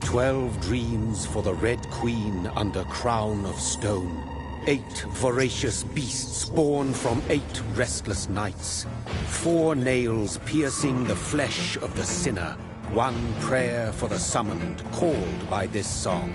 12 dreams for the Red Queen under crown of stone. 8 voracious beasts born from 8 restless nights. 4 nails piercing the flesh of the sinner. 1 prayer for the summoned, called by this song.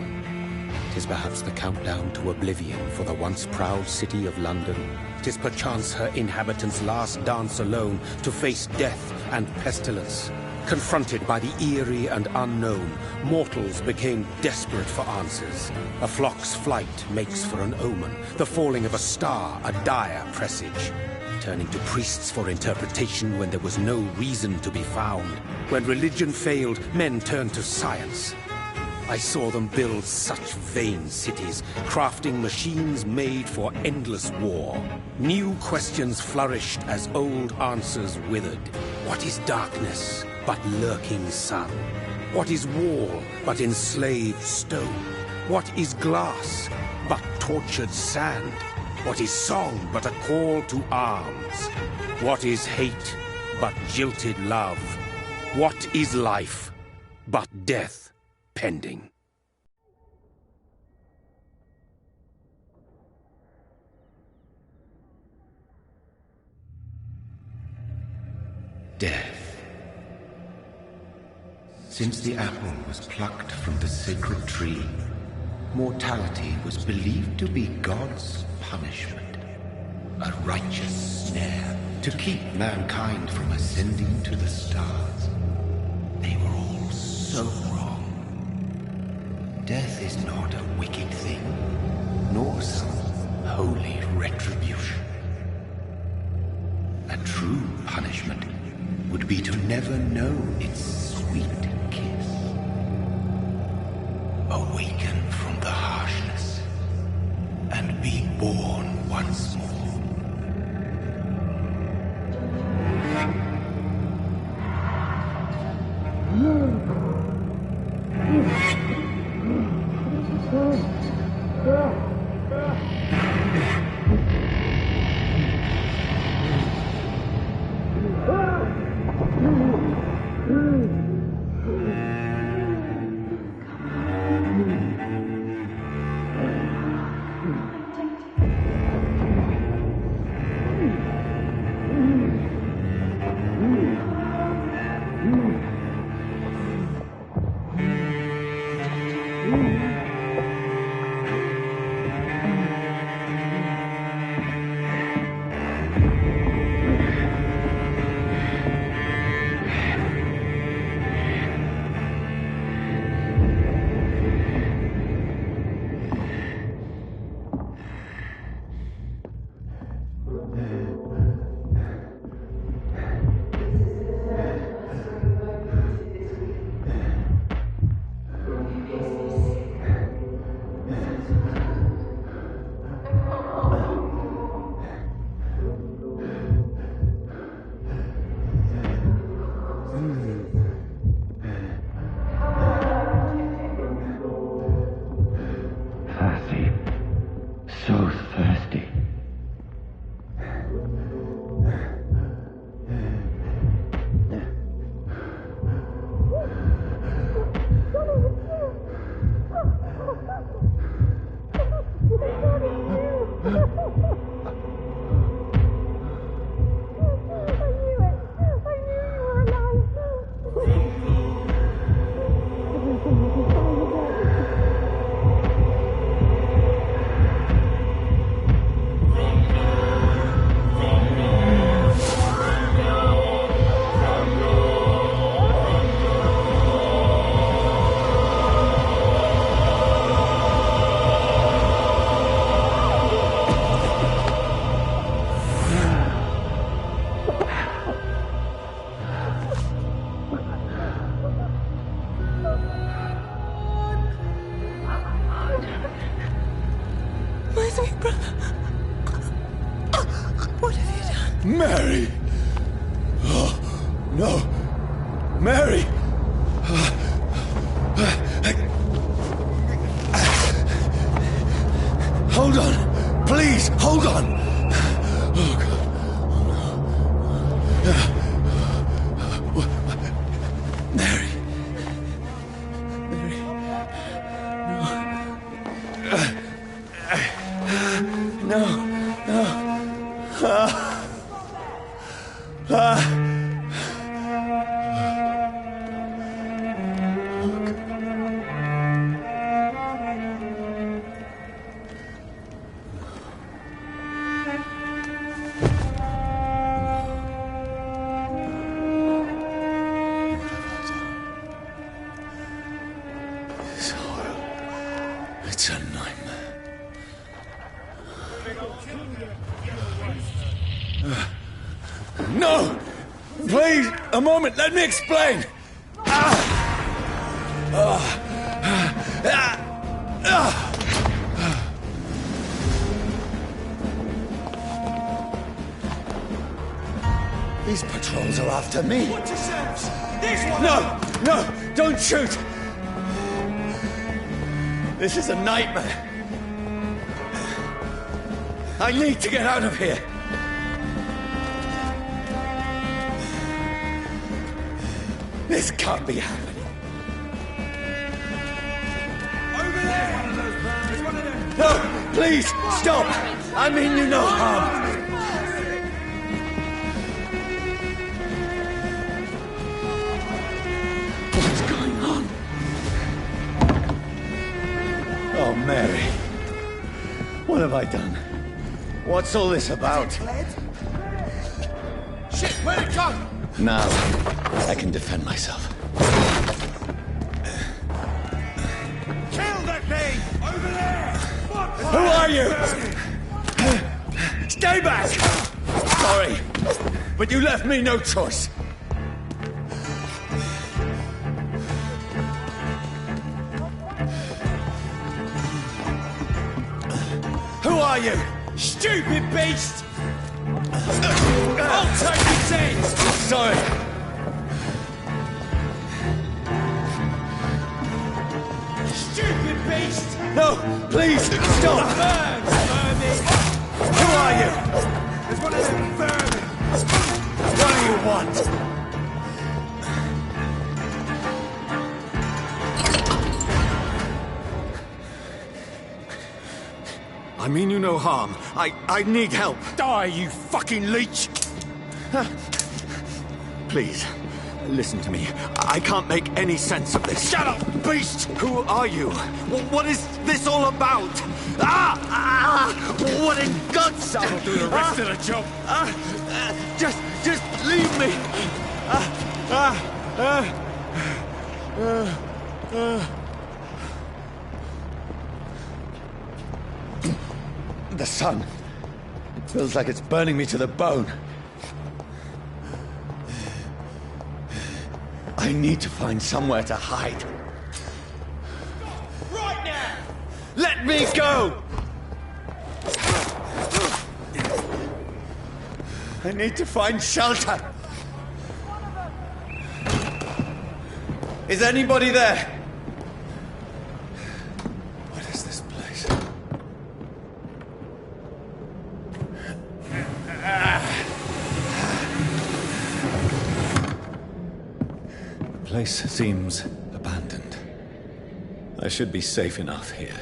'Tis perhaps the countdown to oblivion for the once proud city of London. 'Tis perchance her inhabitants' last dance alone to face death and pestilence. Confronted by the eerie and unknown, mortals became desperate for answers. A flock's flight makes for an omen, the falling of a star a dire presage. Turning to priests for interpretation when there was no reason to be found. When religion failed, men turned to science. I saw them build such vain cities, crafting machines made for endless war. New questions flourished as old answers withered. What is darkness but lurking sun? What is wall but enslaved stone? What is glass but tortured sand? What is song but a call to arms? What is hate but jilted love? What is life but death pending? Death. Since the apple was plucked from the sacred tree, mortality was believed to be God's punishment, a righteous snare to keep mankind from ascending to the stars. They were all so wrong. Death is not a wicked thing, nor some holy retribution. A true punishment would be to never know its sweet kiss. Awaken from the harshness and be born once more. Mary! Oh, no! Mary! Hold on! Please, hold on! Oh, God. Oh, no. Mary. Mary. It's a nightmare. No! Please, a moment, let me explain! These patrols are after me. Watch yourselves! This one! No, don't shoot! This is a nightmare. I need to get out of here. This can't be happening. Over there! There's one of them! No, please, stop! I mean you no harm. What's going on? Oh, Mary. What have I done? What's all this about? Shit, where'd it go? Now, I can defend myself. Kill that thing! Over there! Fuck! Who are you? Stay back! Sorry, but you left me no choice. Who are you? Stupid beast! I'll take his head! Sorry. Stupid beast! No, please, stop! Vermin! Who are you? There's one of them vermin! What do you want? I mean you no harm. I need help. Die, you fucking leech! Please, listen to me. I can't make any sense of this. Shut up, beast! Who are you? What is this all about? What in God's name? That'll do the rest of the job. Just leave me. The sun. It feels like it's burning me to the bone. I need to find somewhere to hide. Right now! Let me go! I need to find shelter. Is anybody there? What is this place? The place seems abandoned. I should be safe enough here.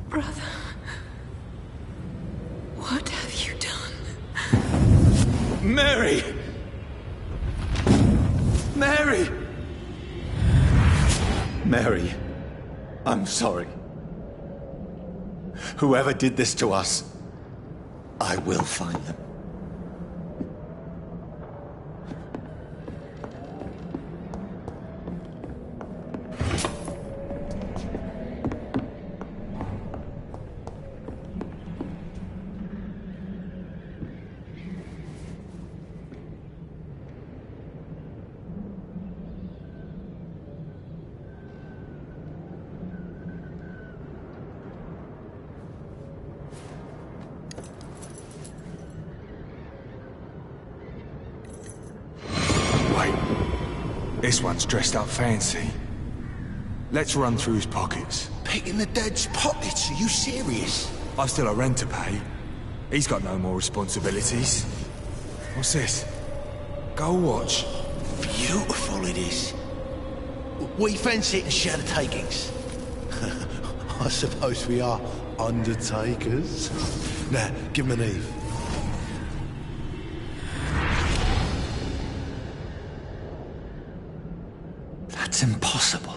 Brother, what have you done? Mary! Mary! Mary, I'm sorry. Whoever did this to us, I will find them. This one's dressed up fancy. Let's run through his pockets. picking the dead's pockets. Are you serious? I've still a rent to pay. He's got no more responsibilities. What's this? Go watch. Beautiful it is. We fence it and share the takings. I suppose we are undertakers. Now, give him an Eve. That's impossible.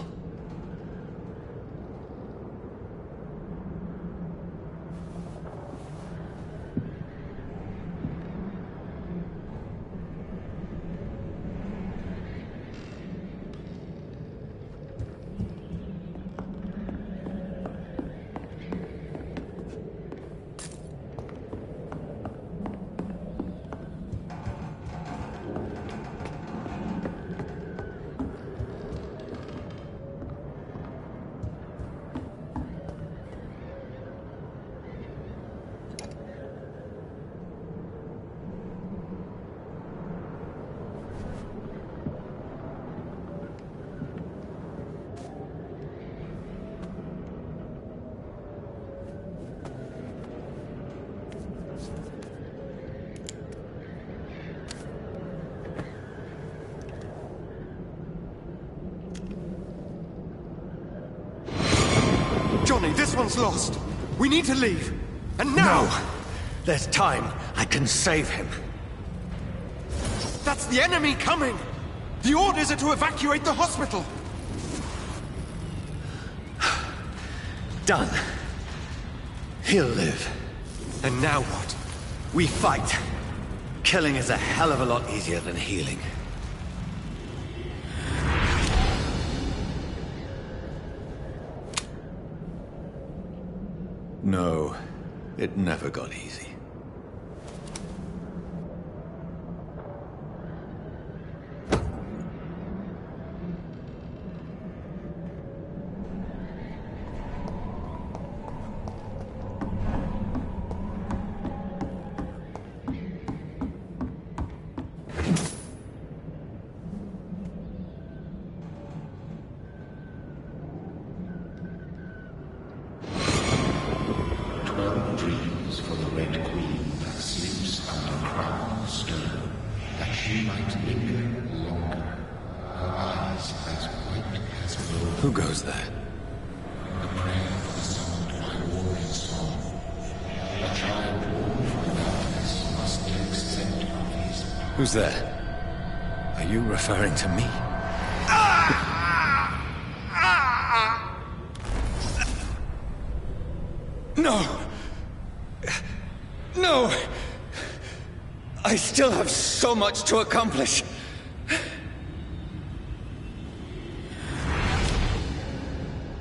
Johnny, this one's lost. We need to leave. And now! No! There's time. I can save him. That's the enemy coming! The orders are to evacuate the hospital! Done. He'll live. And now what? We fight. Killing is a hell of a lot easier than healing. No, it never got easy. Dreams for the Red Queen that sleeps under crown of stone, that she might linger longer, her eyes as white as wool. Who goes there? The prayer was summoned by warrior song. A child born from darkness must take scent of his power. Who's there? Are you referring to me? No! No! I still have so much to accomplish!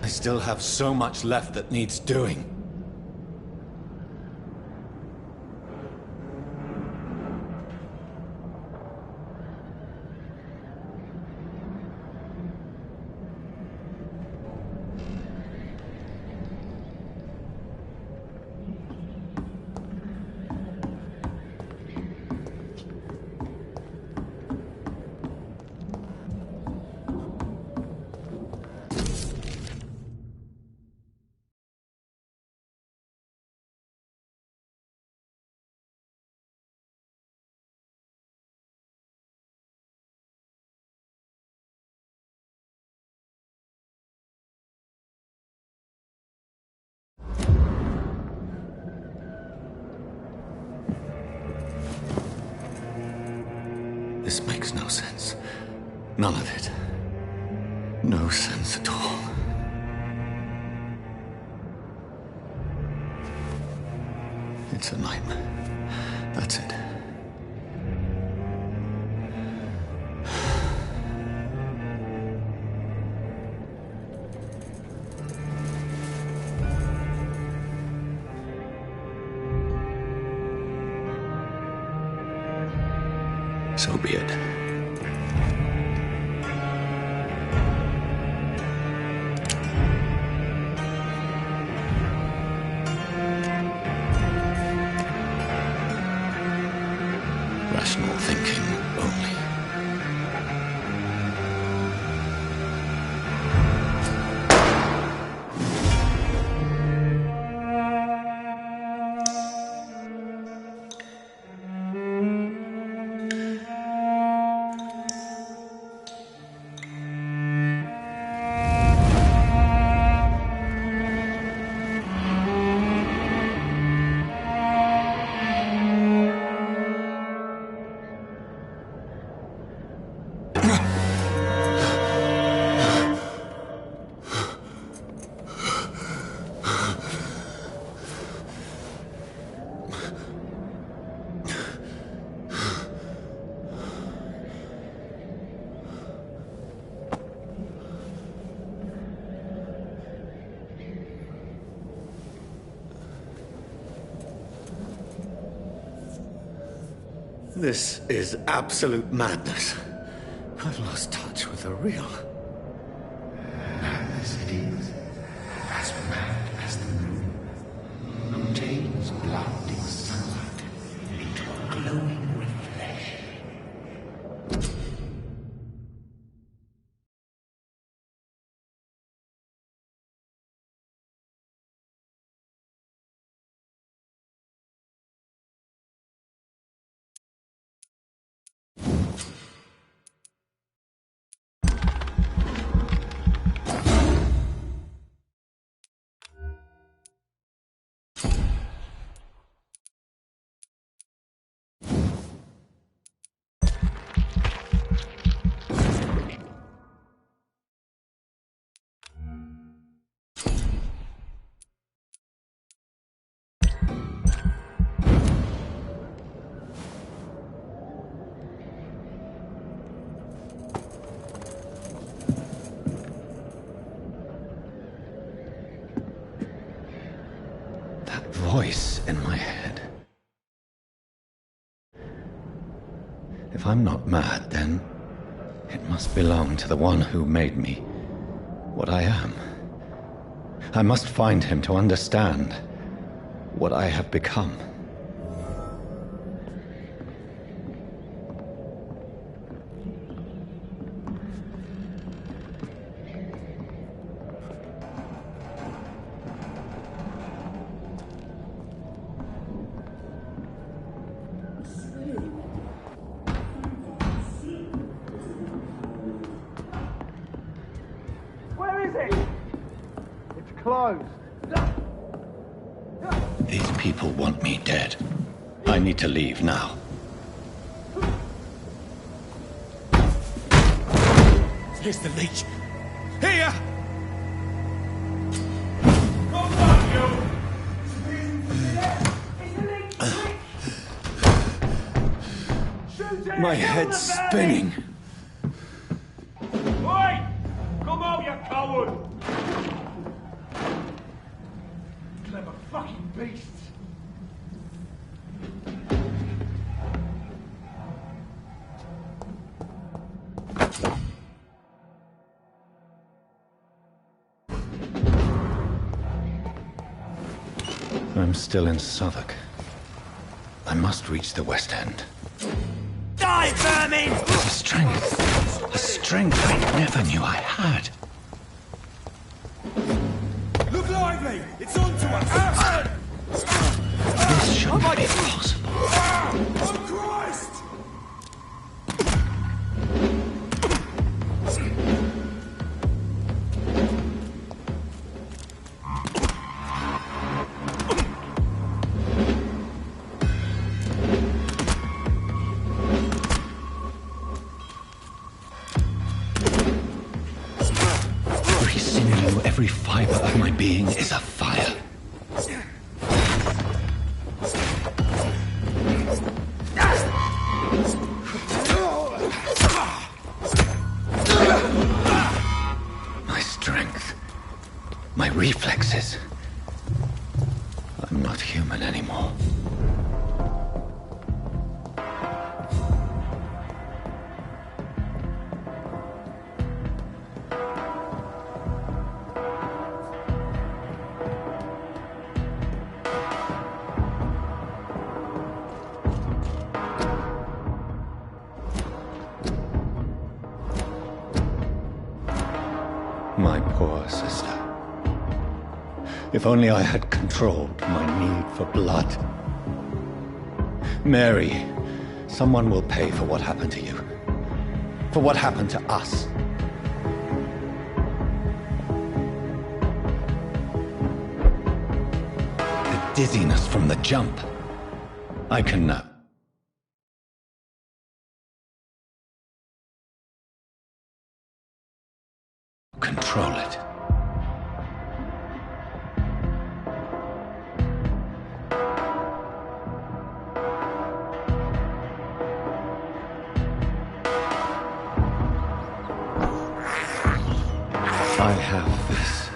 I still have so much left that needs doing. This makes no sense. None of it. No sense at all. It's a nightmare. That's it. So be it. Rational thinking only. This is absolute madness. I've lost touch with the real. Madness it is, as mad as the moon, who takes blinding sunlight into a glowing reflection. Voice in my head. If I'm not mad, then it must belong to the one who made me what I am. I must find him to understand what I have become. Closed. These people want me dead. I need to leave now. Here's the leech. Here! My head's spinning. Oi! Come out, you coward! Clever fucking beasts! I'm still in Southwark. I must reach the West End. Die, vermin! A strength I never knew I had. Look lively! It's on to us! This shouldn't be possible. Oh, Christ! Every sinew, every fiber of my being is afire. My strength, my reflexes. I'm not human anymore. My poor sister. If only I had controlled my need for blood. Mary, someone will pay for what happened to you. For what happened to us. The dizziness from the jump. I can now. Control it. I have this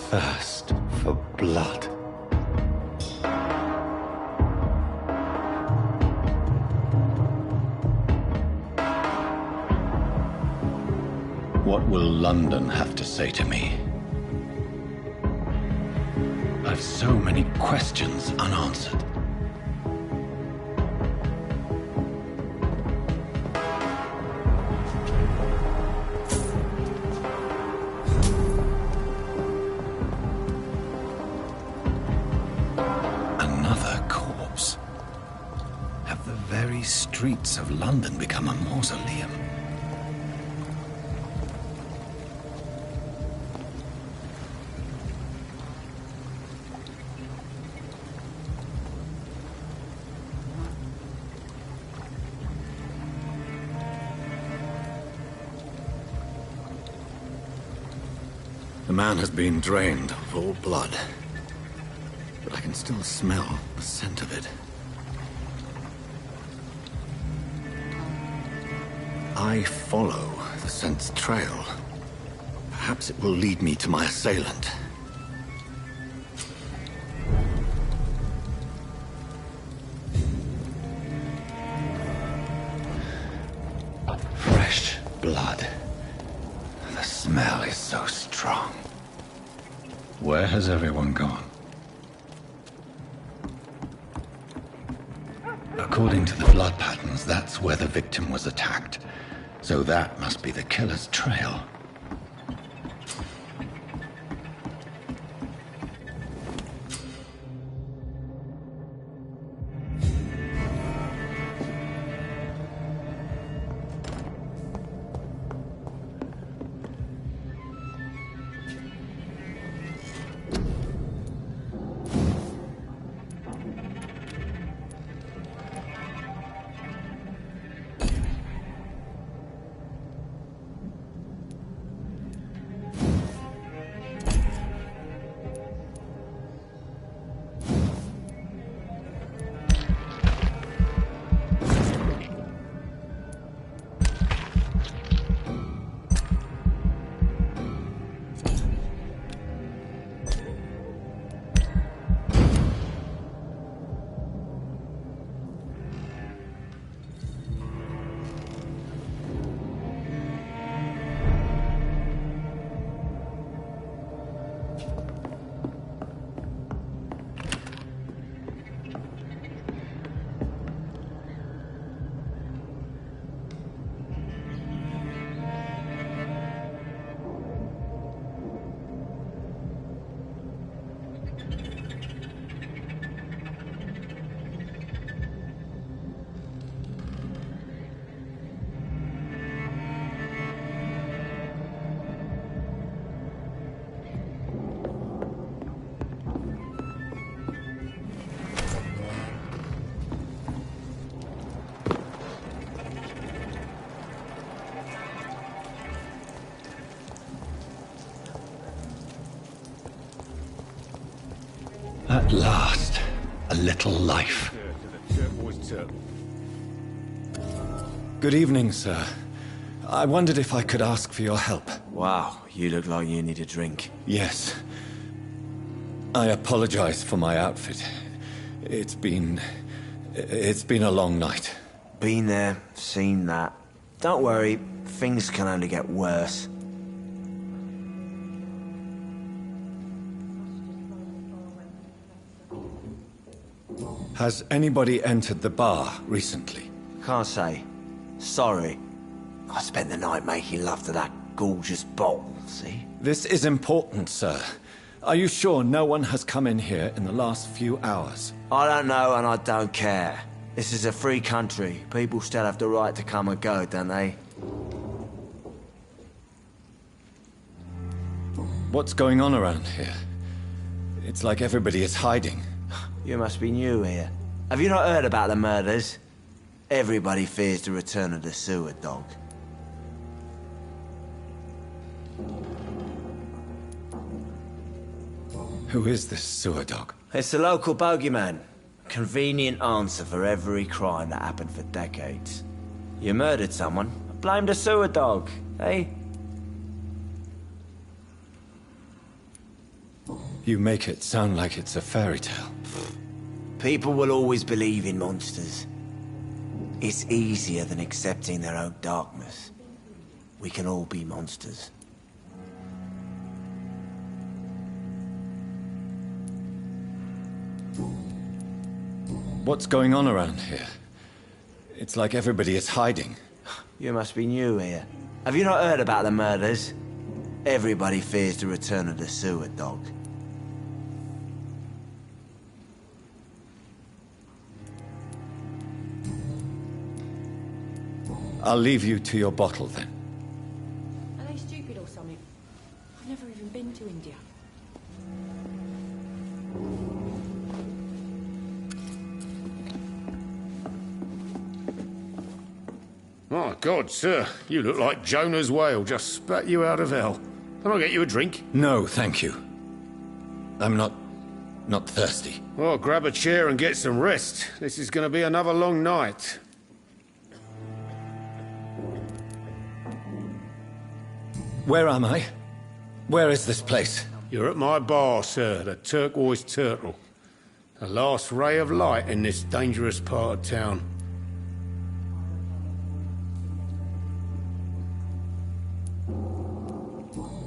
thirst for blood. will London have to say to me? I've so many questions unanswered. Another corpse. Have the very streets of London become a mausoleum? The man has been drained of all blood, but I can still smell the scent of it. I follow the scent's trail. Perhaps it will lead me to my assailant. Fresh blood. The smell is so strong. Where has everyone gone? According to the blood patterns, that's where the victim was attacked. So that must be the killer's trail. At last, a little life. Good evening, sir. I wondered if I could ask for your help. Wow, you look like you need a drink. Yes. I apologize for my outfit. It's been a long night. Been there, seen that. Don't worry, things can only get worse. Has anybody entered the bar recently? Can't say. Sorry. I spent the night making love to that gorgeous bottle, see? This is important, sir. Are you sure no one has come in here in the last few hours? I don't know and I don't care. This is a free country. People still have the right to come and go, don't they? What's going on around here? It's like everybody is hiding. You must be new here. Have you not heard about the murders? Everybody fears the return of the sewer dog. Who is this sewer dog? It's the local bogeyman. Convenient answer for every crime that happened for decades. You murdered someone, blame the sewer dog, eh? You make it sound like it's a fairy tale. People will always believe in monsters. It's easier than accepting their own darkness. We can all be monsters. What's going on around here? It's like everybody is hiding. You must be new here. Have you not heard about the murders? Everybody fears the return of the sewer dog. I'll leave you to your bottle then. Are they stupid or something? I've never even been to India. My God, sir, you look like Jonah's whale just spat you out of hell. Can I get you a drink? No, thank you. I'm not thirsty. Well, grab a chair and get some rest. This is going to be another long night. Where am I? Where is this place? You're at my bar, sir, the Turquoise Turtle. The last ray of light in this dangerous part of town.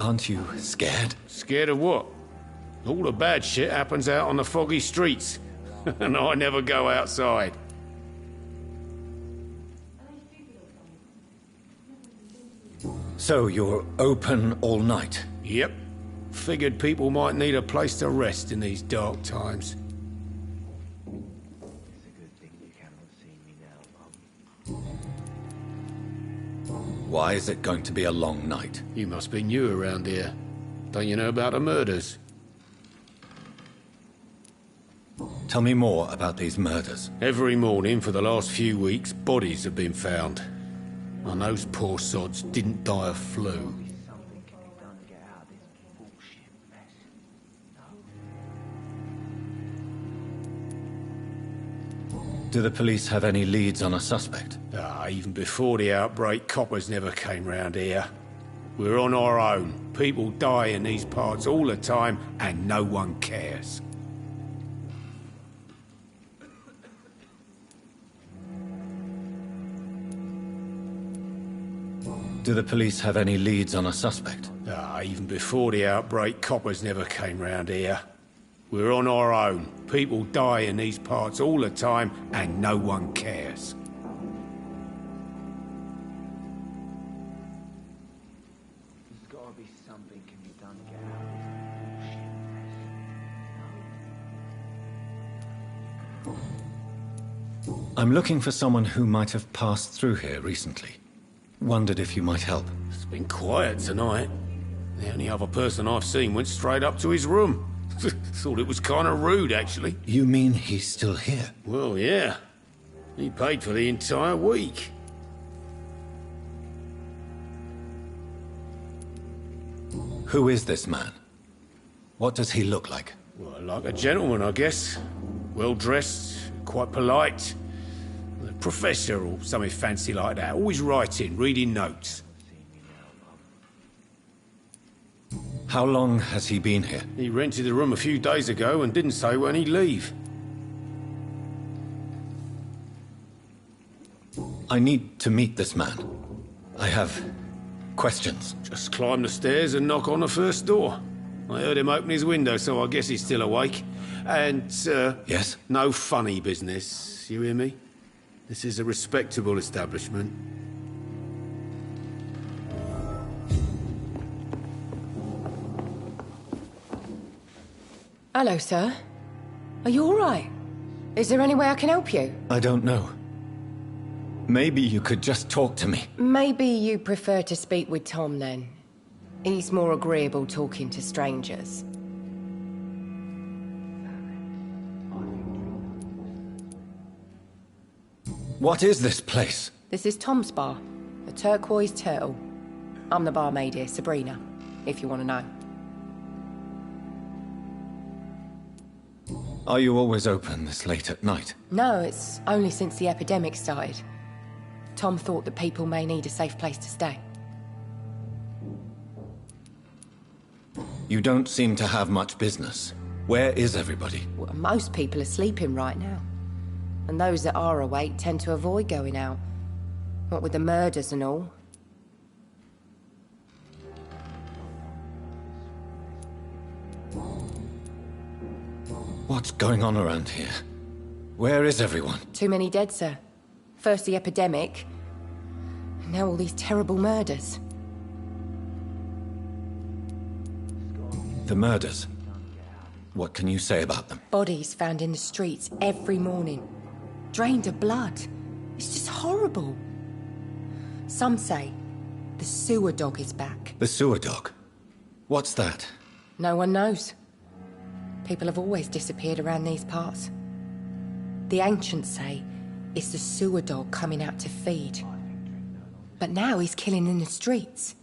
Aren't you scared? Scared of what? All the bad shit happens out on the foggy streets. And I never go outside. So you're open all night? Yep. Figured people might need a place to rest in these dark times. Why is it going to be a long night? You must be new around here. Don't you know about the murders? Tell me more about these murders. Every morning for the last few weeks, bodies have been found. And those poor sods didn't die of flu. Do the police have any leads on a suspect? Even before the outbreak, coppers never came round here. We're on our own. People die in these parts all the time, and no one cares. Do the police have any leads on a suspect? Even before the outbreak, coppers never came round here. We're on our own. People die in these parts all the time, and no one cares. There's gotta be something can be done to get out of this bullshit mess. I'm looking for someone who might have passed through here recently. Wondered if you might help. It's been quiet tonight. The only other person I've seen went straight up to his room. Thought it was kind of rude, actually. You mean he's still here? Well, yeah. He paid for the entire week. Who is this man? What does he look like? Well, like a gentleman, I guess. Well-dressed, quite polite. A professor or something fancy like that. Always writing, reading notes. How long has he been here? He rented the room a few days ago and didn't say when he'd leave. I need to meet this man. I have questions. Just climb the stairs and knock on the first door. I heard him open his window, so I guess he's still awake. And, Yes? no funny business, you hear me? This is a respectable establishment. Hello, sir. Are you all right? Is there any way I can help you? I don't know. Maybe you could just talk to me. Maybe you prefer to speak with Tom, then. He's more agreeable talking to strangers. What is this place? This is Tom's bar, the Turquoise Turtle. I'm the barmaid here, Sabrina, if you want to know. Are you always open this late at night? No, it's only since the epidemic started. Tom thought that people may need a safe place to stay. You don't seem to have much business. Where is everybody? Well, most people are sleeping right now. And those that are awake tend to avoid going out. What with the murders and all. What's going on around here? Where is everyone? Too many dead, sir. First the epidemic, now all these terrible murders. The murders? What can you say about them? Bodies found in the streets every morning. Drained of blood. It's just horrible. Some say the sewer dog is back. The sewer dog? What's that? No one knows. People have always disappeared around these parts. The ancients say it's the sewer dog coming out to feed. But now he's killing in the streets.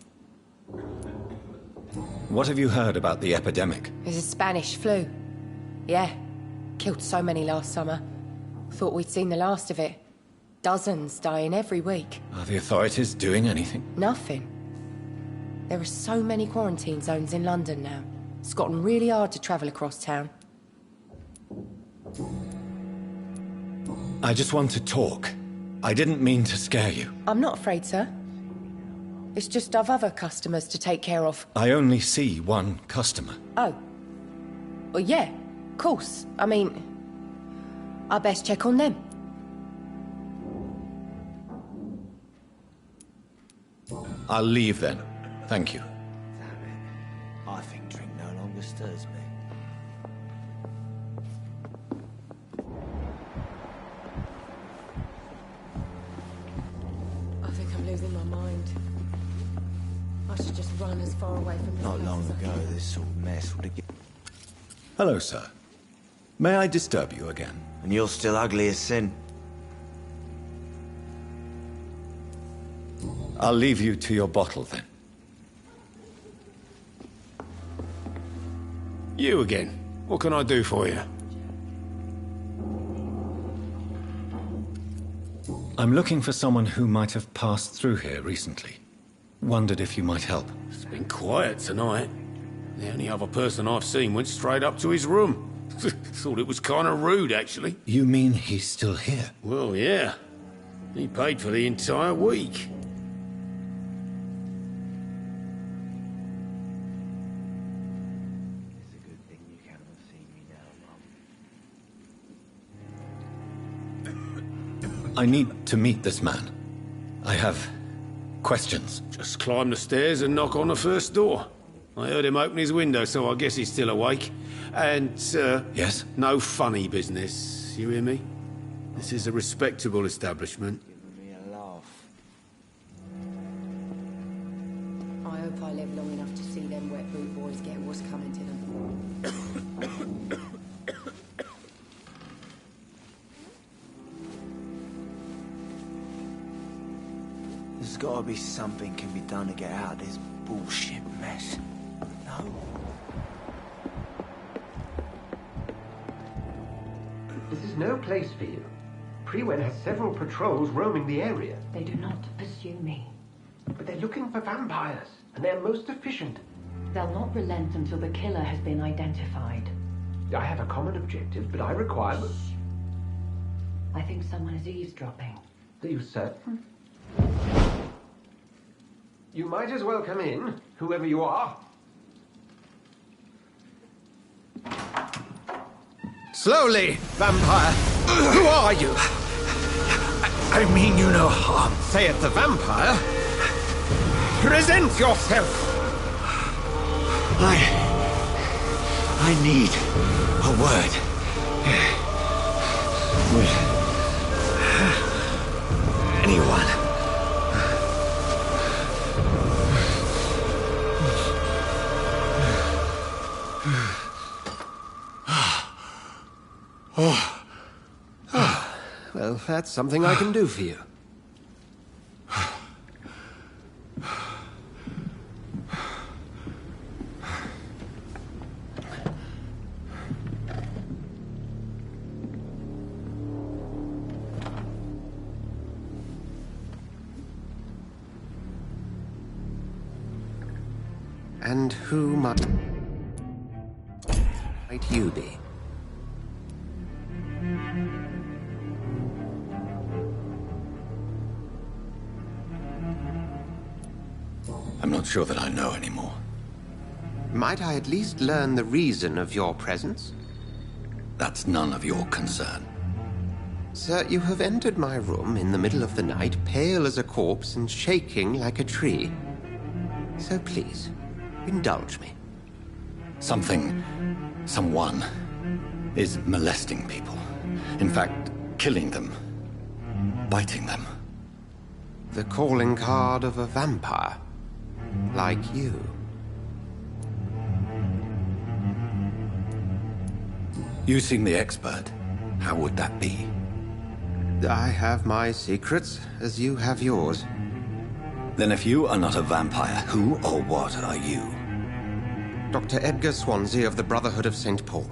What have you heard about the epidemic? It's a Spanish flu. Yeah. Killed so many last summer. Thought we'd seen the last of it. Dozens dying every week. Are the authorities doing anything? Nothing. There are so many quarantine zones in London now. It's gotten really hard to travel across town. I just want to talk. I didn't mean to scare you. I'm not afraid, sir. It's just I've other customers to take care of. I only see one customer. Oh. Well, yeah, of course. I mean, I best check on them. I'll leave then. Thank you. Damn it. I think drink no longer stirs me. I think I'm losing my mind. I should just run as far away from this Not place long as I ago, can. this sort of mess would have given... Hello, sir. May I disturb you again? And you're still ugly as sin. I'll leave you to your bottle then. You again. What can I do for you? I'm looking for someone who might have passed through here recently. Wondered if you might help. It's been quiet tonight. The only other person I've seen went straight up to his room. Thought it was kind of rude, actually. You mean he's still here? Well, yeah. He paid for the entire week. It's a good thing you cannot see me now, Mum. I need to meet this man. I have questions. Just climb the stairs and knock on the first door. I heard him open his window, so I guess he's still awake. And, Yes? no funny business. You hear me? This is a respectable establishment. Giving me a laugh. I hope I live long enough to see them wet boot boys get what's coming to them. There's gotta be something can be done to get out of this bullshit mess. No? This is no place for you. Prewen has several patrols roaming the area. They do not pursue me. But they're looking for vampires, and they're most efficient. They'll not relent until the killer has been identified. I have a common objective, but I require... I think someone is eavesdropping. Are you certain? You might as well come in, whoever you are. Slowly, vampire. Who are you? I mean you no harm. Say it, the vampire. Present yourself. I need a word. With anyone. Well, that's something I can do for you. And who might you be? I'm not sure that I know anymore. Might I at least learn the reason of your presence? That's none of your concern. Sir, you have entered my room in the middle of the night, pale as a corpse and shaking like a tree. So please, indulge me. Someone is molesting people. In fact, killing them. Biting them. The calling card of a vampire. Like you. You seem the expert. How would that be? I have my secrets, as you have yours. Then if you are not a vampire, who or what are you? Dr. Edgar Swansea of the Brotherhood of St. Paul.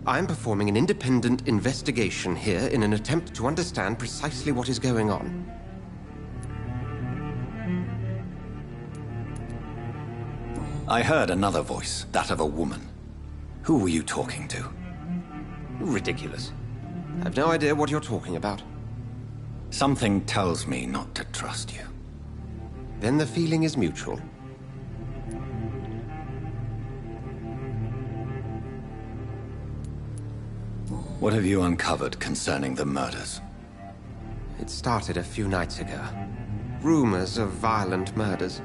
I am performing an independent investigation here in an attempt to understand precisely what is going on. I heard another voice, that of a woman. Who were you talking to? Ridiculous. I have no idea what you're talking about. Something tells me not to trust you. Then the feeling is mutual. What have you uncovered concerning the murders? It started a few nights ago. Rumors of violent murders.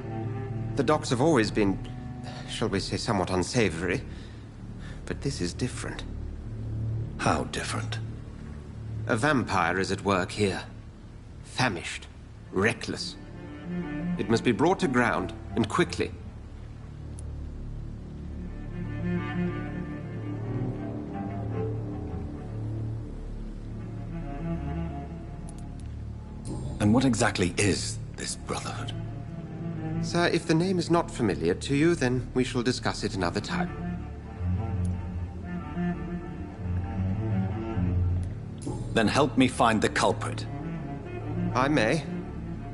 The docks have always been, shall we say, somewhat unsavory. But this is different. How different? A vampire is at work here. Famished. Reckless. It must be brought to ground, and quickly. And what exactly is this Brotherhood? Sir, if the name is not familiar to you, then we shall discuss it another time. Then help me find the culprit. I may.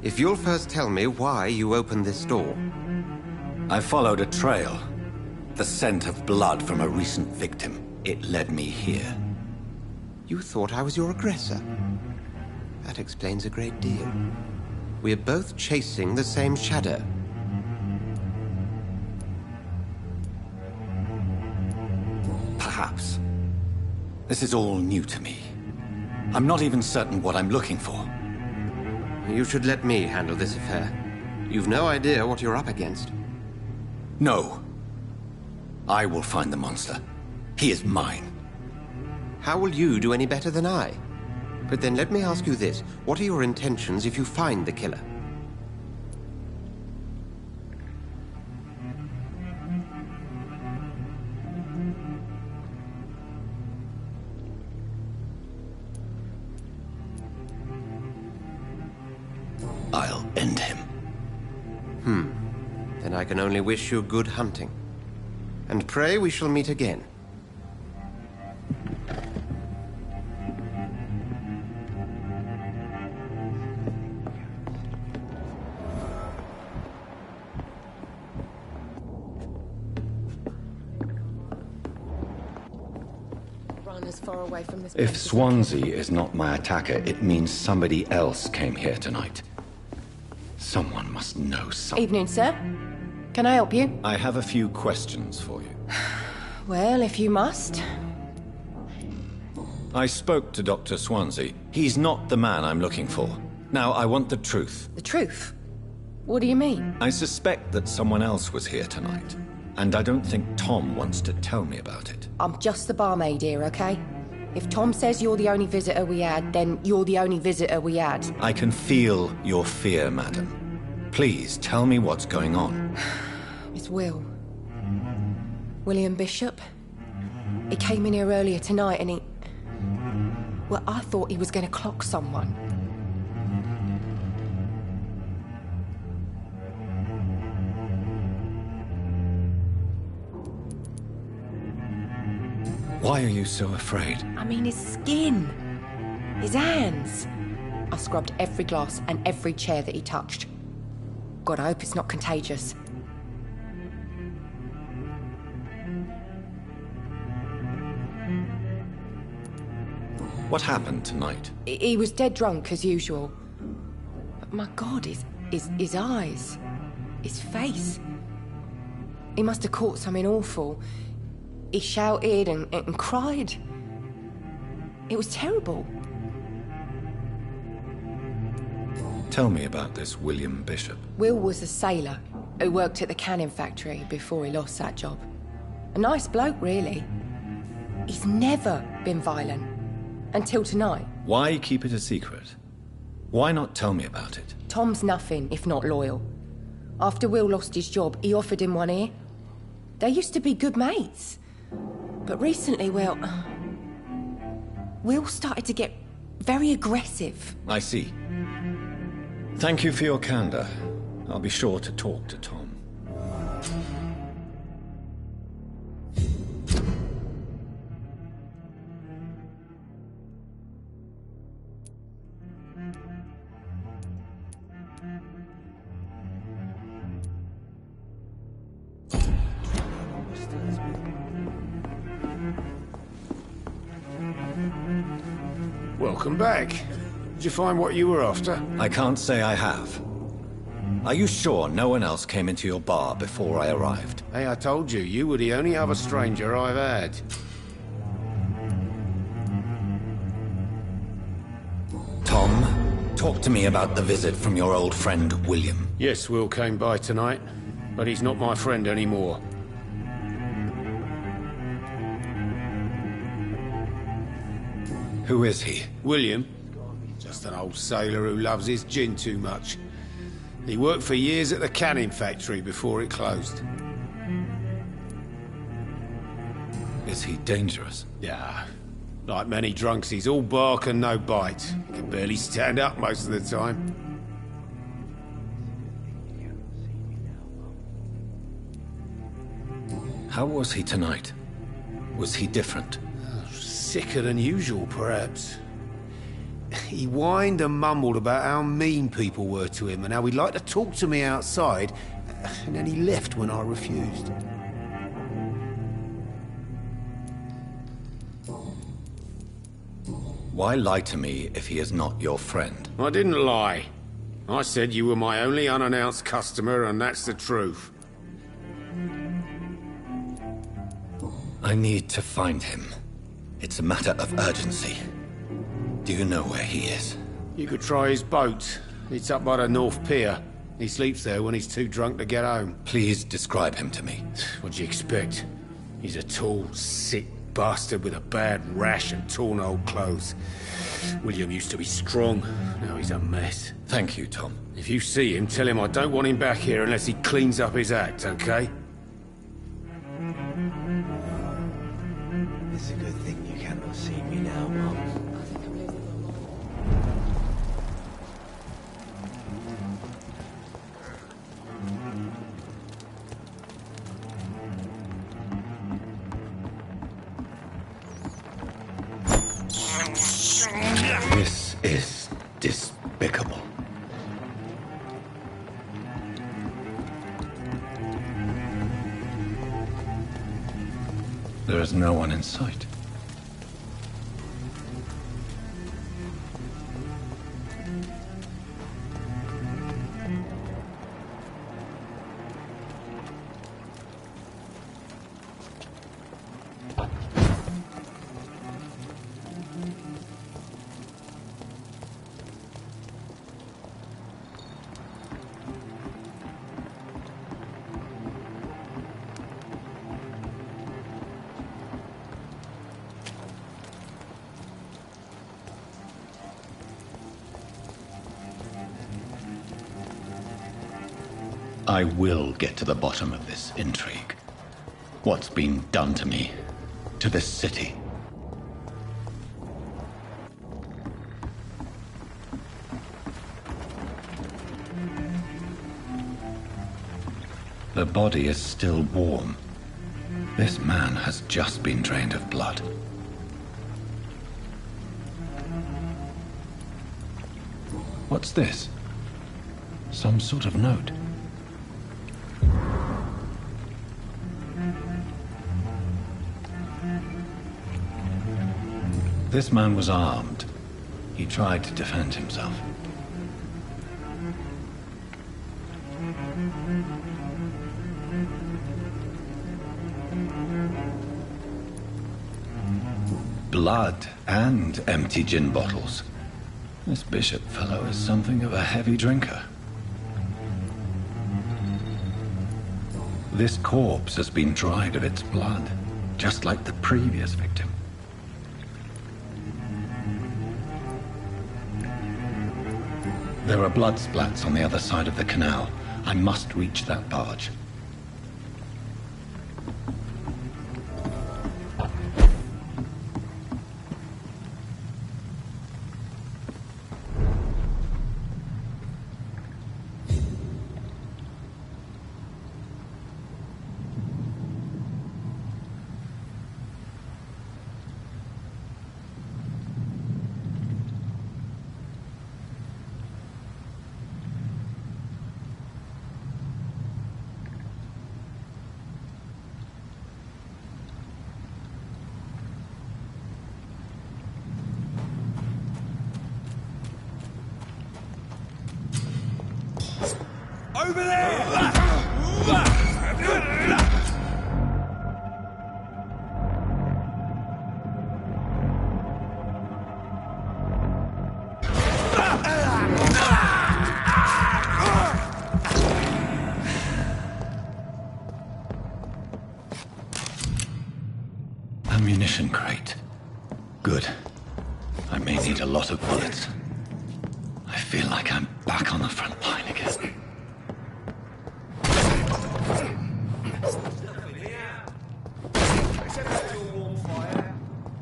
If you'll first tell me why you opened this door. I followed a trail. The scent of blood from a recent victim. It led me here. You thought I was your aggressor? That explains a great deal. We are both chasing the same shadow. Perhaps. This is all new to me. I'm not even certain what I'm looking for. You should let me handle this affair. You've no idea what you're up against. No. I will find the monster. He is mine. How will you do any better than I? But then let me ask you this. What are your intentions if you find the killer? I'll end him. Then I can only wish you good hunting. And pray we shall meet again. If Swansea is not my attacker, it means somebody else came here tonight. Someone must know something. Evening, sir. Can I help you? I have a few questions for you. Well, if you must. I spoke to Dr. Swansea. He's not the man I'm looking for. Now, I want the truth. The truth? What do you mean? I suspect that someone else was here tonight. And I don't think Tom wants to tell me about it. I'm just the barmaid here, okay? If Tom says you're the only visitor we had, then you're the only visitor we had. I can feel your fear, madam. Please, tell me what's going on. It's Will. William Bishop. He came in here earlier tonight and he... Well, I thought he was going to clock someone. Why are you so afraid? I mean, his skin. His hands. I scrubbed every glass and every chair that he touched. God, I hope it's not contagious. What happened tonight? He was dead drunk, as usual. But my God, his eyes. His face. He must have caught something awful. He shouted and cried. It was terrible. Tell me about this William Bishop. Will was a sailor who worked at the canning factory before he lost that job. A nice bloke, really. He's never been violent. Until tonight. Why keep it a secret? Why not tell me about it? Tom's nothing if not loyal. After Will lost his job, he offered him one ear. They used to be good mates. But recently, Will started to get very aggressive. I see. Thank you for your candor. I'll be sure to talk to Tom. Welcome back. Did you find what you were after? I can't say I have. Are you sure no one else came into your bar before I arrived? Hey, I told you, you were the only other stranger I've had. Tom, talk to me about the visit from your old friend, William. Yes, Will came by tonight, but he's not my friend anymore. Who is he? William. Just an old sailor who loves his gin too much. He worked for years at the canning factory before it closed. Is he dangerous? Yeah. Like many drunks, he's all bark and no bite. He can barely stand up most of the time. How was he tonight? Was he different? Sicker than usual, perhaps. He whined and mumbled about how mean people were to him and how he'd like to talk to me outside, and then he left when I refused. Why lie to me if he is not your friend? I didn't lie. I said you were my only unannounced customer, and that's the truth. I need to find him. It's a matter of urgency. Do you know where he is? You could try his boat. It's up by the North Pier. He sleeps there when he's too drunk to get home. Please describe him to me. What do you expect? He's a tall, sick bastard with a bad rash and torn old clothes. William used to be strong. Now he's a mess. Thank you, Tom. If you see him, tell him I don't want him back here unless he cleans up his act, okay? It's a good thing you cannot see me now, Mum. This is despicable. There is no one in sight. I will get to the bottom of this intrigue. What's been done to me, to this city. The body is still warm. This man has just been drained of blood. What's this? Some sort of note. This man was armed. He tried to defend himself. blood and empty gin bottles. This bishop fellow is something of a heavy drinker. This corpse has been dried of its blood, just like the previous victim. There are blood splats on the other side of the canal. I must reach that barge. Over there! Ammunition crate. Good. I may need a lot of bullets. I feel like I'm back on the front line again.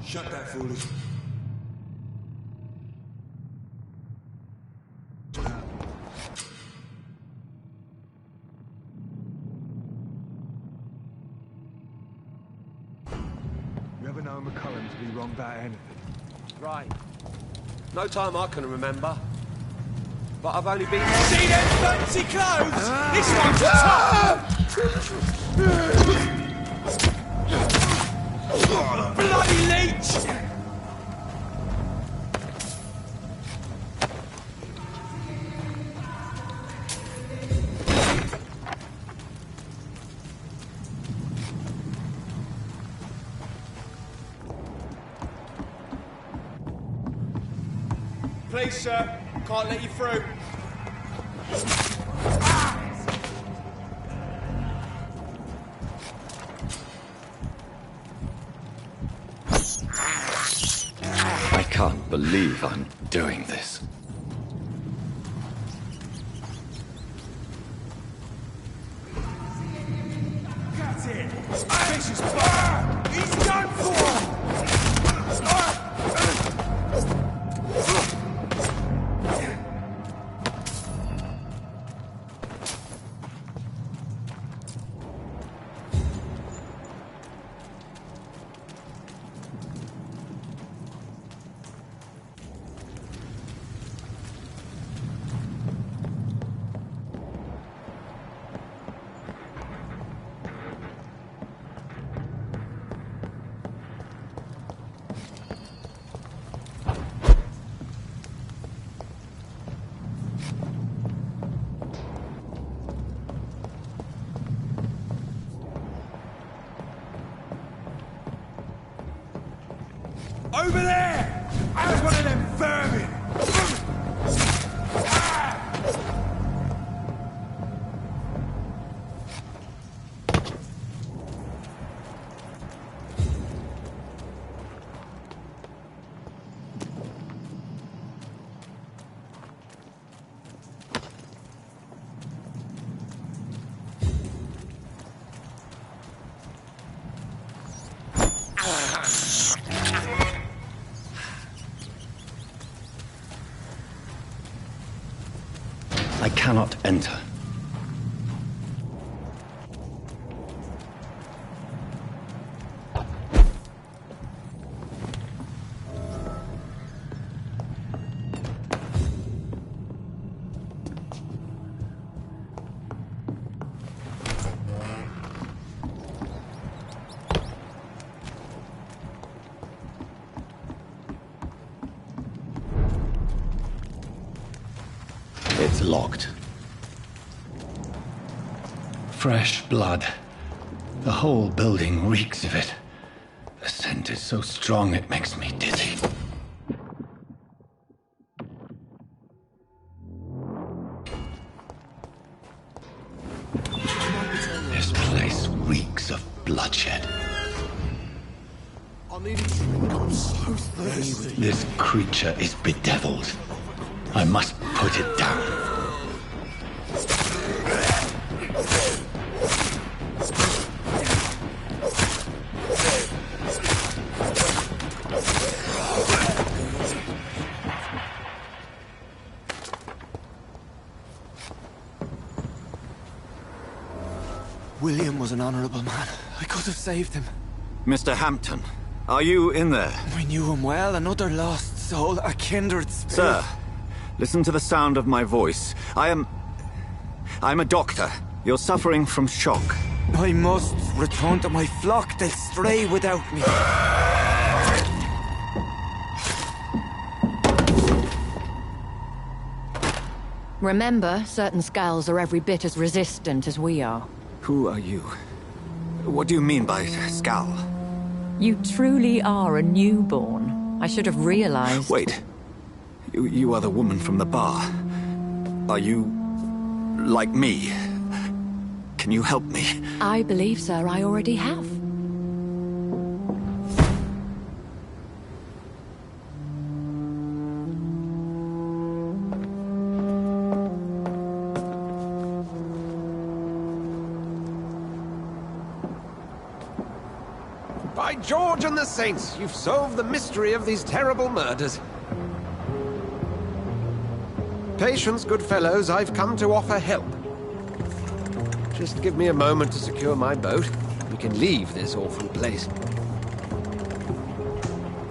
Shut that foolish. You ever know McCullum to be wrong about anything? Right. No time I can remember. But I've only been... See them fancy clothes? This one's a top! Bloody leech! Please, sir. Can't let you through. I can't believe I'm doing this. That's it! Vicious blood! He's done for! Over there! There's one of them vermin! I cannot enter. It's locked. Fresh blood. The whole building reeks of it. The scent scent is so strong it makes me dizzy. This place reeks of bloodshed. I need a drink. I'm so thirsty. This creature is bedeviled. I must put it down. William was an honorable man. I could have saved him. Mr. Hampton, are you in there? I knew him well, another lost soul, a kindred spirit. Sir, listen to the sound of my voice. I'm a doctor. You're suffering from shock. I must return to my flock. They'll stray without me. Remember, certain skulls are every bit as resistant as we are. Who are you? What do you mean by Skal? You truly are a newborn. I should have realized. Wait. You are the woman from the bar. Are you... like me? Can you help me? I believe, sir, I already have. By George and the Saints, you've solved the mystery of these terrible murders. Patience, good fellows, I've come to offer help. Just give me a moment to secure my boat. We can leave this awful place.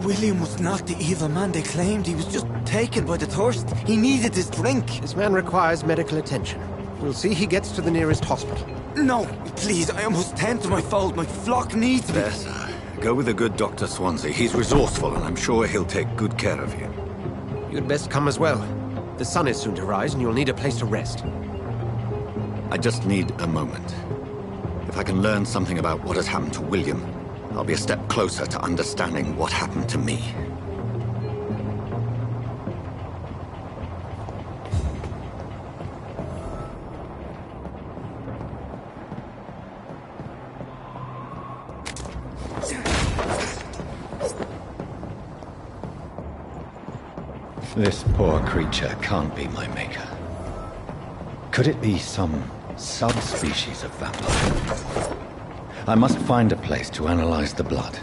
William was not the evil man they claimed. He was just taken by the thirst. He needed his drink. This man requires medical attention. We'll see he gets to the nearest hospital. No, please, I must tend to my fold. My flock needs me. There, sir. Go with the good Dr. Swansea. He's resourceful, and I'm sure he'll take good care of you. You'd best come as well. The sun is soon to rise, and you'll need a place to rest. I just need a moment. If I can learn something about what has happened to William, I'll be a step closer to understanding what happened to me. This poor creature can't be my maker. Could it be some subspecies of vampire? I must find a place to analyze the blood.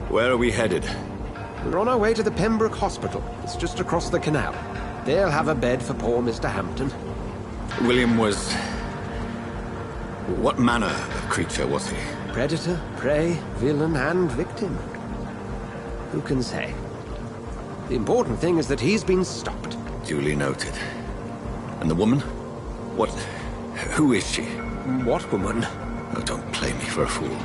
Where are we headed? We're on our way to the Pembroke Hospital. It's just across the canal. They'll have a bed for poor Mr. Hampton. William was... what manner of creature was he? Predator, prey, villain, and victim. Who can say? The important thing is that he's been stopped. Duly noted. And the woman? What... who is she? What woman? Oh, don't play me for a fool.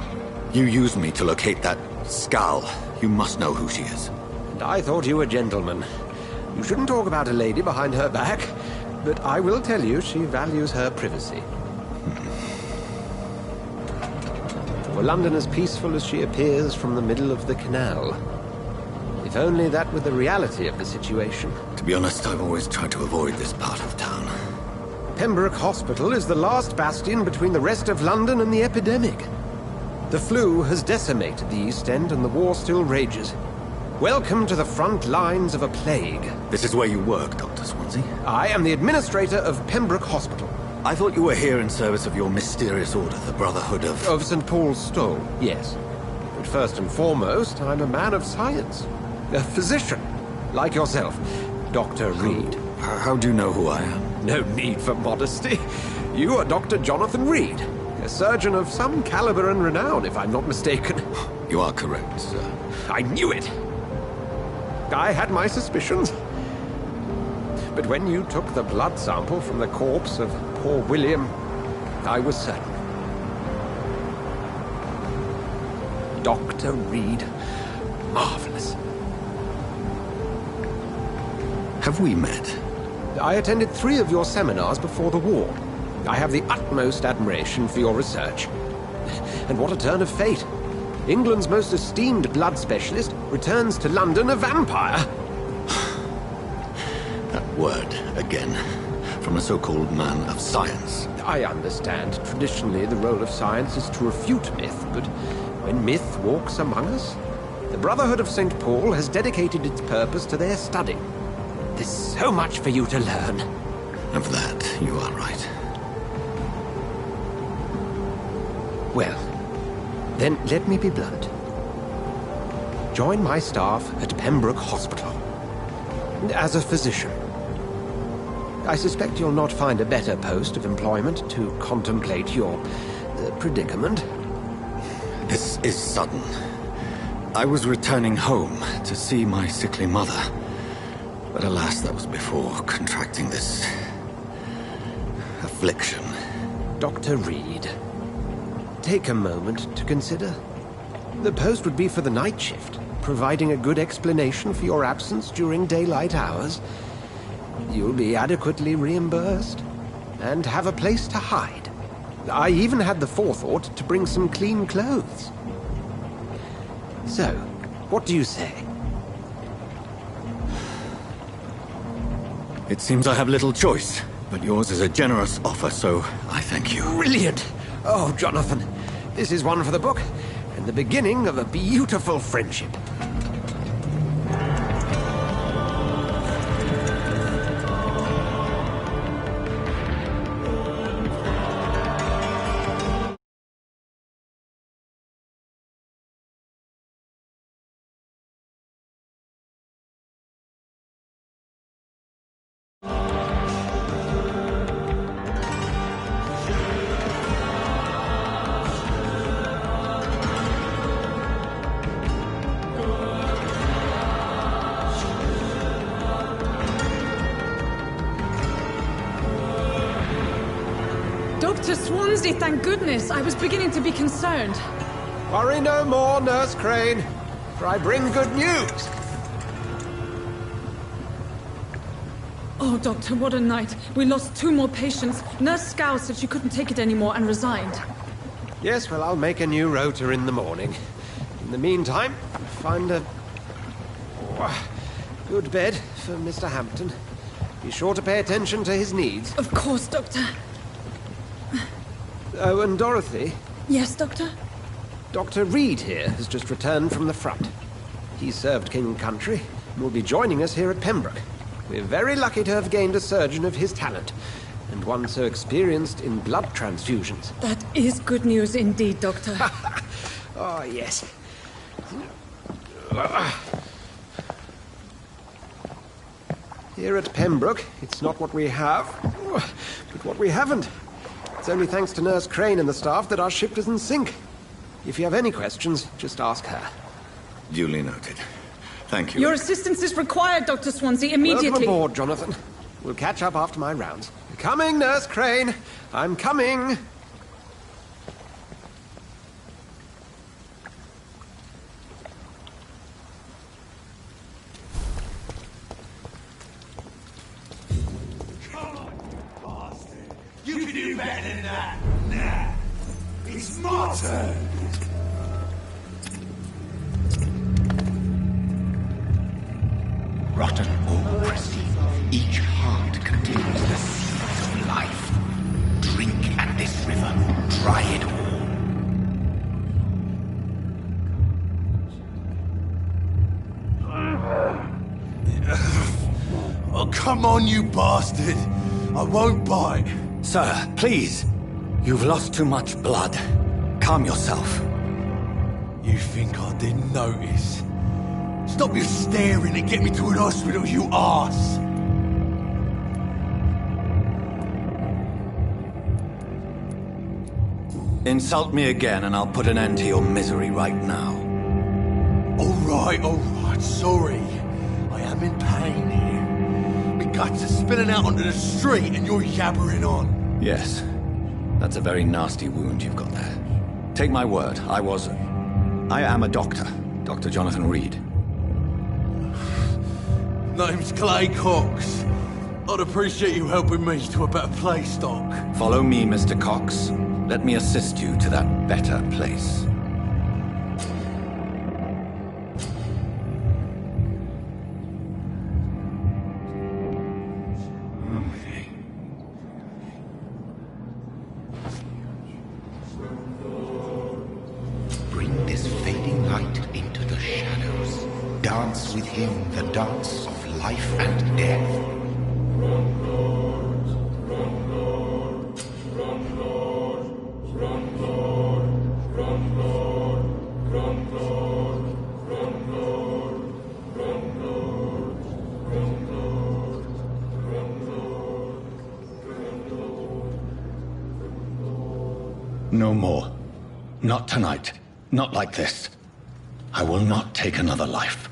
You used me to locate that Skal. You must know who she is. And I thought you a gentleman. You shouldn't talk about a lady behind her back, but I will tell you she values her privacy. For London as peaceful as she appears from the middle of the canal. If only that were the reality of the situation. To be honest, I've always tried to avoid this part of town. Pembroke Hospital is the last bastion between the rest of London and the epidemic. The flu has decimated the East End and the war still rages. Welcome to the front lines of a plague. This is where you work, Dr. Swansea? I am the administrator of Pembroke Hospital. I thought you were here in service of your mysterious order, the Brotherhood of... Of St. Paul's Stole, yes. But first and foremost, I'm a man of science. A physician, like yourself, Dr. Reed. How do you know who I am? No need for modesty. You are Dr. Jonathan Reed, a surgeon of some caliber and renown, if I'm not mistaken. You are correct, sir. I knew it! I had my suspicions. But when you took the blood sample from the corpse of poor William, I was certain. Dr. Reed. Marvelous. Have we met? I attended 3 of your seminars before the war. I have the utmost admiration for your research. And what a turn of fate. England's most esteemed blood specialist returns to London a vampire. That word, again, from a so-called man of science. I understand. Traditionally, the role of science is to refute myth, but when myth walks among us, the Brotherhood of St. Paul has dedicated its purpose to their study. There's so much for you to learn. Of that, you are right. Well, then let me be blunt. Join my staff at Pembroke Hospital. As a physician. I suspect you'll not find a better post of employment to contemplate your predicament. This is sudden. I was returning home to see my sickly mother. But alas, that was before contracting this affliction. Dr. Reed, take a moment to consider. The post would be for the night shift, providing a good explanation for your absence during daylight hours. You'll be adequately reimbursed, and have a place to hide. I even had the forethought to bring some clean clothes. So, what do you say? It seems I have little choice, but yours is a generous offer, so I thank you. Brilliant! Oh, Jonathan, this is one for the book, and the beginning of a beautiful friendship. Dr. Swansea, thank goodness. I was beginning to be concerned. Worry no more, Nurse Crane, for I bring good news. Oh, Doctor, what a night. We lost 2 more patients. Nurse Scow said she couldn't take it anymore and resigned. Yes, well, I'll make a new rota in the morning. In the meantime, find a good bed for Mr. Hampton. Be sure to pay attention to his needs. Of course, Doctor. Oh, and Dorothy? Yes, Doctor? Dr. Reed here has just returned from the front. He served King and Country and will be joining us here at Pembroke. We're very lucky to have gained a surgeon of his talent, and one so experienced in blood transfusions. That is good news indeed, Doctor. Oh, yes. Here at Pembroke, it's not what we have, but what we haven't. It's only thanks to Nurse Crane and the staff that our ship doesn't sink. If you have any questions, just ask her. Duly noted. Thank you. Your assistance is required, Dr. Swansea, immediately. Welcome aboard, Jonathan. We'll catch up after my rounds. Coming, Nurse Crane. I'm coming. You can do better than that. Nah. It's my turn. Rotten or pristine, each heart contains the seeds of life. Drink at this river, try it all. Oh, come on, you bastard. I won't bite. Sir, please. You've lost too much blood. Calm yourself. You think I didn't notice? Stop your staring and get me to an hospital, you arse! Insult me again and I'll put an end to your misery right now. All right, sorry. I am in pain here. My guts are spilling out onto the street and you're yabbering on. Yes. That's a very nasty wound you've got there. Take my word, I am a doctor. Dr. Jonathan Reed. Name's Clay Cox. I'd appreciate you helping me to a better place, Doc. Follow me, Mr. Cox. Let me assist you to that better place. Bring this fading light into the shadows. Dance with him the dance of life and death. No more. Not tonight. Not like this. I will not take another life.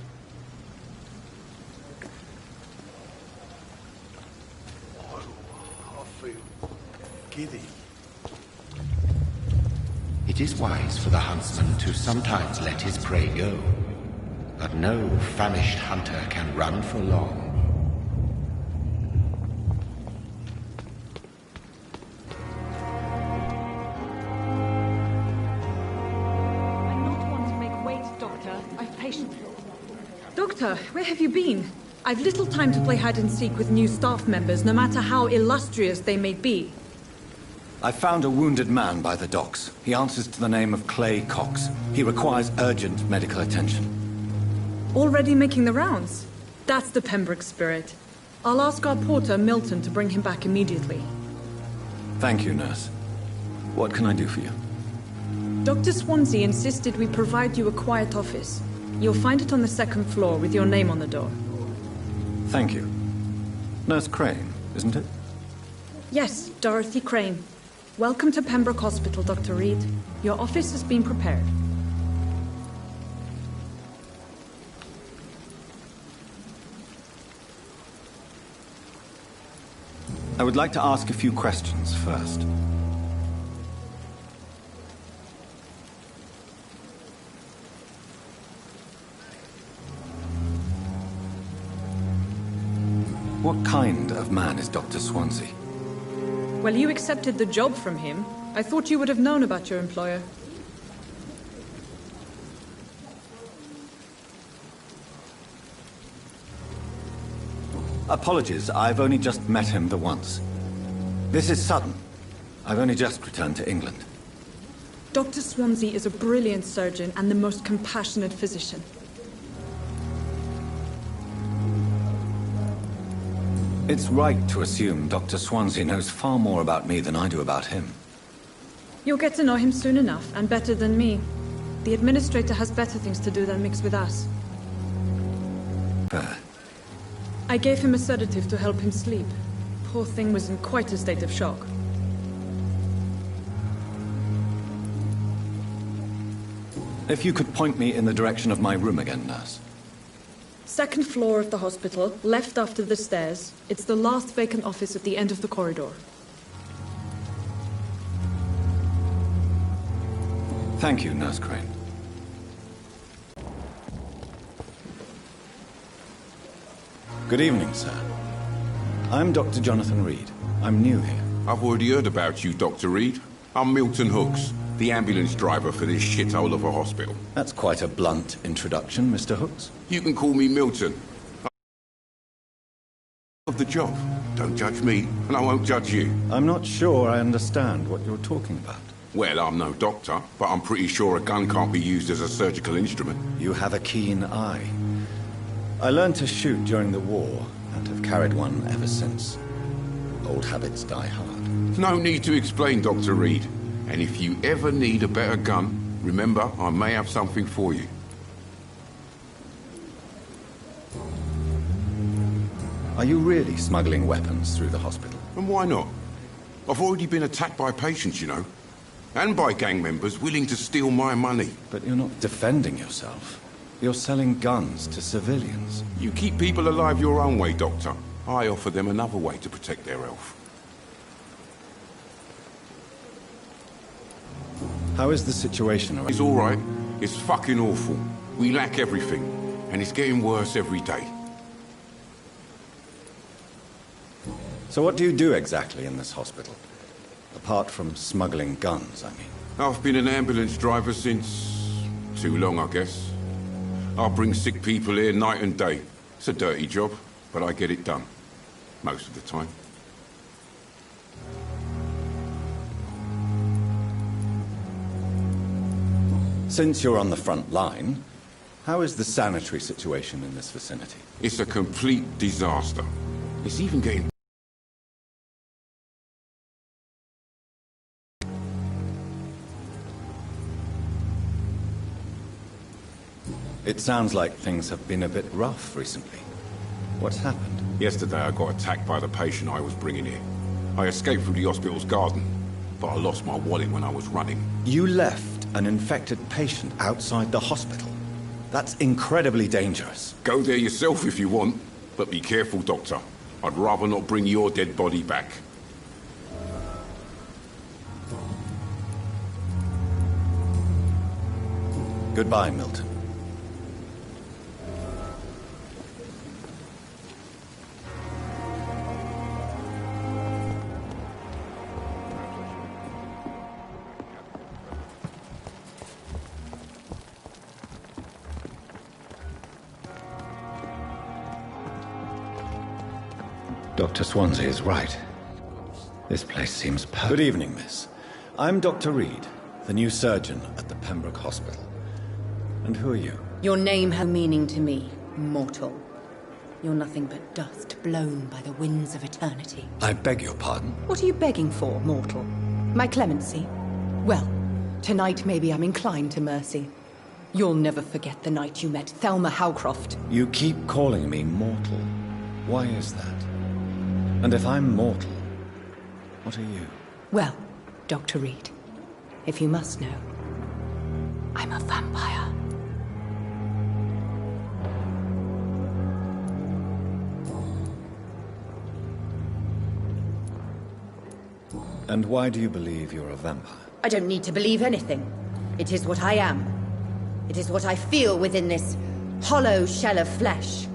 I feel giddy. It is wise for the huntsman to sometimes let his prey go. But no famished hunter can run for long. Doctor, where have you been? I've little time to play hide and seek with new staff members, no matter how illustrious they may be. I found a wounded man by the docks. He answers to the name of Clay Cox. He requires urgent medical attention. Already making the rounds? That's the Pembroke spirit. I'll ask our porter, Milton, to bring him back immediately. Thank you, nurse. What can I do for you? Dr. Swansea insisted we provide you a quiet office. You'll find it on the second floor with your name on the door. Thank you. Nurse Crane, isn't it? Yes, Dorothy Crane. Welcome to Pembroke Hospital, Dr. Reed. Your office has been prepared. I would like to ask a few questions first. What kind of man is Dr. Swansea? Well, you accepted the job from him. I thought you would have known about your employer. Apologies, I've only just met him the once. This is sudden. I've only just returned to England. Dr. Swansea is a brilliant surgeon and the most compassionate physician. It's right to assume Dr. Swansea knows far more about me than I do about him. You'll get to know him soon enough, and better than me. The administrator has better things to do than mix with us. Fair. I gave him a sedative to help him sleep. Poor thing was in quite a state of shock. If you could point me in the direction of my room again, nurse. Second floor of the hospital, left after the stairs. It's the last vacant office at the end of the corridor. Thank you, Nurse Crane. Good evening, sir. I'm Dr. Jonathan Reed. I'm new here. I've already heard about you, Dr. Reed. I'm Milton Hooks, the ambulance driver for this shithole of a hospital. That's quite a blunt introduction, Mr. Hooks. You can call me Milton. Of the job. Don't judge me, and I won't judge you. I'm not sure I understand what you're talking about. Well, I'm no doctor, but I'm pretty sure a gun can't be used as a surgical instrument. You have a keen eye. I learned to shoot during the war, and have carried one ever since. Old habits die hard. No need to explain, Dr. Reed. And if you ever need a better gun, remember, I may have something for you. Are you really smuggling weapons through the hospital? And why not? I've already been attacked by patients, you know. And by gang members willing to steal my money. But you're not defending yourself. You're selling guns to civilians. You keep people alive your own way, Doctor. I offer them another way to protect their health. How is the situation around? It's all right. It's fucking awful. We lack everything, and it's getting worse every day. So what do you do exactly in this hospital? Apart from smuggling guns, I mean. I've been an ambulance driver since... too long, I guess. I bring sick people here night and day. It's a dirty job, but I get it done. Most of the time. Since you're on the front line, how is the sanitary situation in this vicinity? It's a complete disaster. It's even getting... It sounds like things have been a bit rough recently. What's happened? Yesterday I got attacked by the patient I was bringing here. I escaped through the hospital's garden, but I lost my wallet when I was running. You left an infected patient outside the hospital? That's incredibly dangerous. Go there yourself if you want, but be careful, Doctor. I'd rather not bring your dead body back. Goodbye, Milton. Dr. Swansea is right. This place seems perfect. Good evening, miss. I'm Dr. Reed, the new surgeon at the Pembroke Hospital. And who are you? Your name has meaning to me, mortal. You're nothing but dust blown by the winds of eternity. I beg your pardon? What are you begging for, mortal? My clemency? Well, tonight maybe I'm inclined to mercy. You'll never forget the night you met Thelma Howcroft. You keep calling me mortal. Why is that? And if I'm mortal, what are you? Well, Dr. Reed, if you must know, I'm a vampire. And why do you believe you're a vampire? I don't need to believe anything. It is what I am. It is what I feel within this hollow shell of flesh.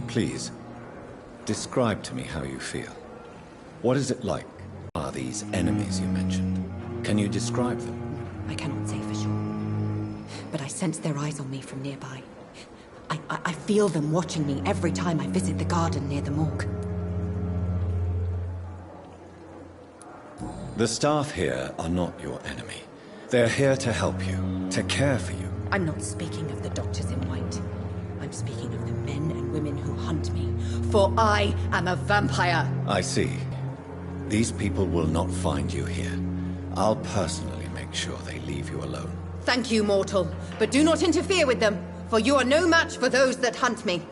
Please, describe to me how you feel. What is it like? Are these enemies you mentioned? Can you describe them? I cannot say for sure. But I sense their eyes on me from nearby. I feel them watching me every time I visit the garden near the morgue. The staff here are not your enemy. They're here to help you, to care for you. I'm not speaking of the doctors in white. I'm speaking of the men and women who hunt me, for I am a vampire. I see. These people will not find you here. I'll personally make sure they leave you alone. Thank you, mortal, but do not interfere with them, for you are no match for those that hunt me.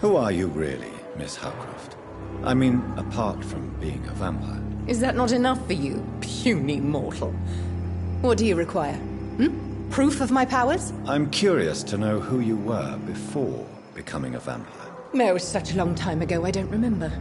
Who are you really, Miss Howcroft? I mean, apart from being a vampire. Is that not enough for you, puny mortal? What do you require? Proof of my powers? I'm curious to know who you were before becoming a vampire. It was such a long time ago, I don't remember.